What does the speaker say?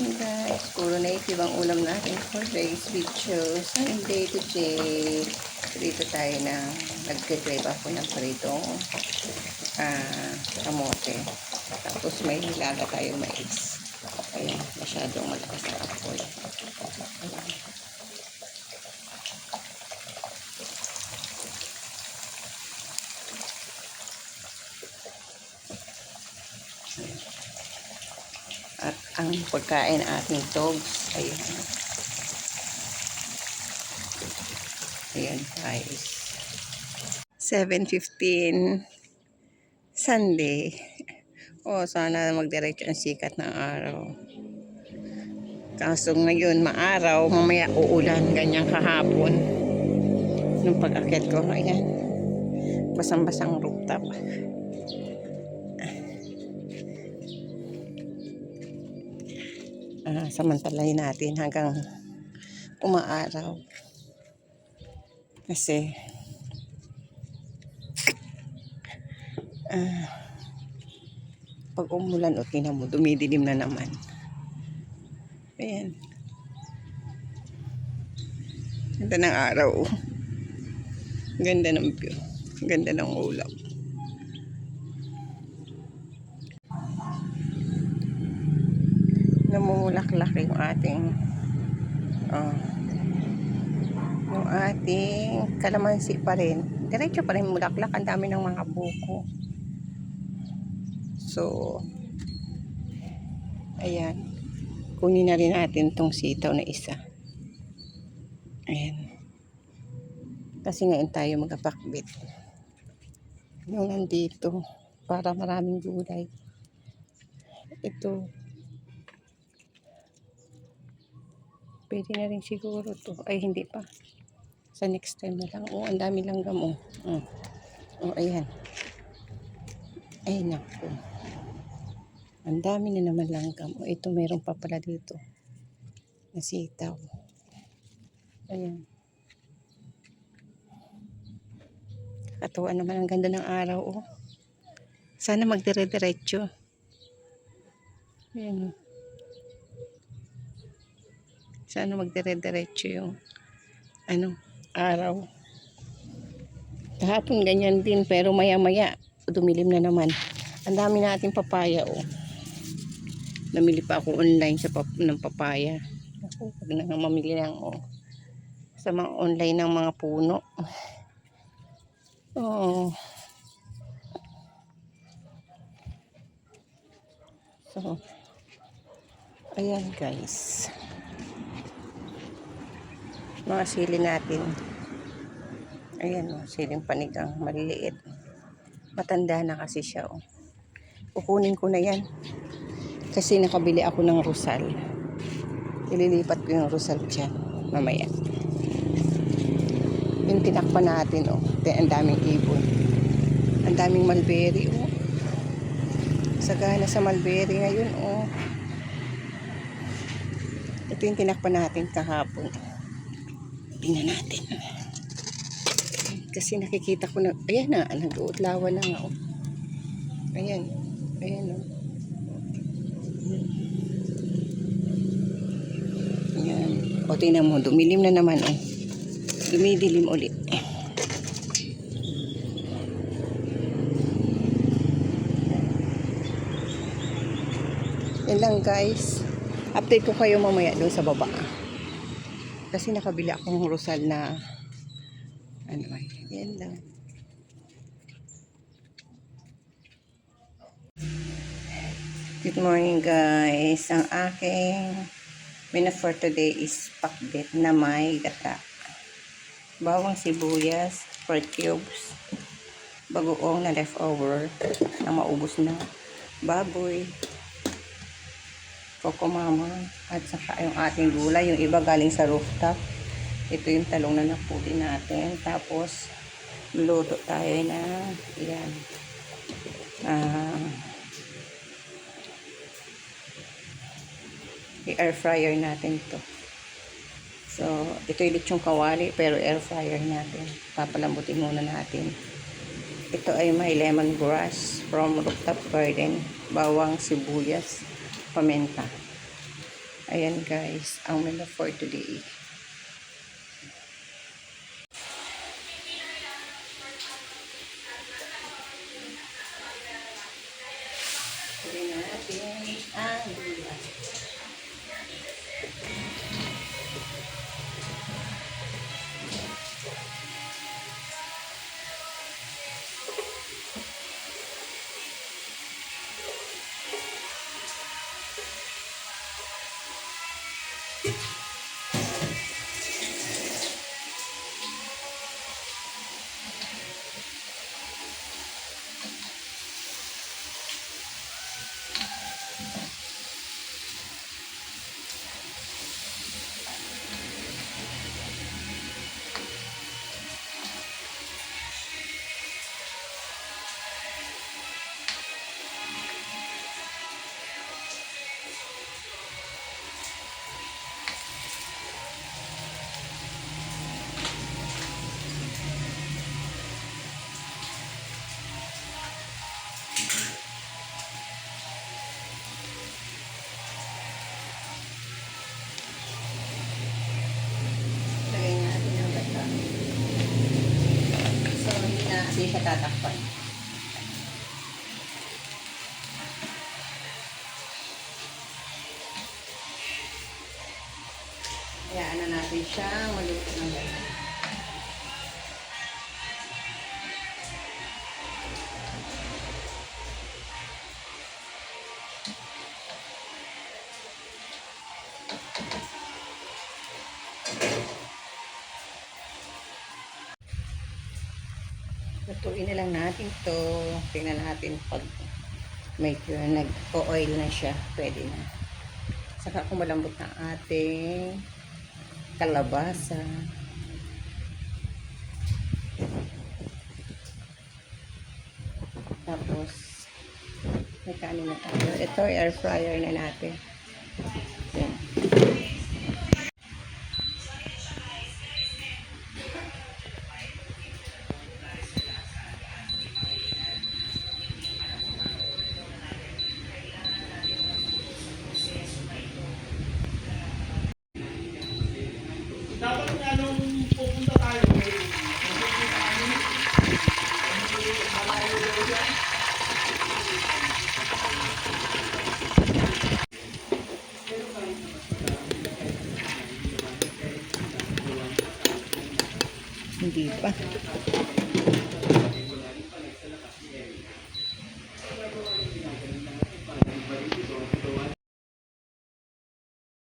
Guys, puro native ang ulam natin for today's video. Sunday today. Dito tayo na nagkikrave ako ng pritong kamote. Tapos may hilaga tayong mais. Ayan, masyadong malakas na apoy. At ang pagkain ating dogs, ayan. Ayan guys. 7:15 Sunday. Sana magdiretso ang sikat ng araw. Kaso ngayon maaraw, mamaya uulan, ganyan kahapon. Nung pag-akyat ko, ayan. Basang-basang rooftop. Samantalahin natin hanggang umaaraw. Kasi pag umulan o tingnan mo, dumidilim na naman. Ayan. Ganda ng araw. Ganda ng view. Ganda ng ulap. Namumulaklak yung ating kalamansi pa rin. Diretso pa rin mulaklak. Ang dami ng mga buko. So, ayan. Kunin na rin natin tong sitaw na isa. Ayan. Kasi ngayon tayo magpakbit. Yung nandito, para maraming gulay. Ito. Pwede na rin siguro to. Ay, hindi pa. Sa next time na lang. Ang dami langgam. Ayan. Ay, naku. Ang dami na naman langgam. Ito, meron pa pala dito. Nasitaw. Ayan. Katuwa naman, ang ganda ng araw. Sana magdire-diretso. Ayan. Sana magdire-diretso yung araw. Kahapon ganyan din, pero maya-maya dumilim na naman. Ang dami nating papaya. Namili pa ako online ng papaya. Ako, pag nang mamili ng sa mga online ng mga puno. So, ayan guys. Mga sili natin. Ayan siling panigang maliliit. Matanda na kasi siya. Kukunin ko na yan. Kasi nakabili ako ng rusal. Ililipat ko yung rusal dyan. Mamaya. Yung tinakpan natin. Ang daming ibon. Ang daming mulberry. Sagana sa mulberry ngayon. Ito yung tinakpan natin kahapon. Tingnan natin. Kasi nakikita ko na, ayan na, nag-uutlawan na nga. Ayan. Ayan Ayan. Tingnan mo, dumilim na naman. Dumidilim ulit. Yan lang guys. Update ko kayo mamaya doon sa baba. Kasi nakabili akong rosal na yan lang. Good morning guys. Ang aking menu for today is pakbet na may gata. Bawang sibuyas, 4 cubes. Bagoong na leftover na maubos na. Baboy. Kokomama. At saka yung ating gulay. Yung iba galing sa rooftop. Ito yung talong na napuli natin. Tapos, luto tayo na yan. I-air fryer natin to. So, ito yung lechong kawali pero air fryer natin. Papalambutin muna natin. Ito ay may lemongrass from Rooftop Garden. Bawang, sibuyas, pamenta. Ayan guys, ang menu for today. Tuloy natin ang gulay. Lagay natin ang gata. So, hindi siya tatakpan. Hayaan na natin siyang maluto ng gata. Lutuin na lang natin to. Tingnan natin pag medyo nag-oil na siya. Pwede na. Saka kung malambot na ating kalabasa. Tapos, may kanin na tayo. Ito, air fryer na natin. Yan. Dapat nga nung pupunta tayo, Hindi pa.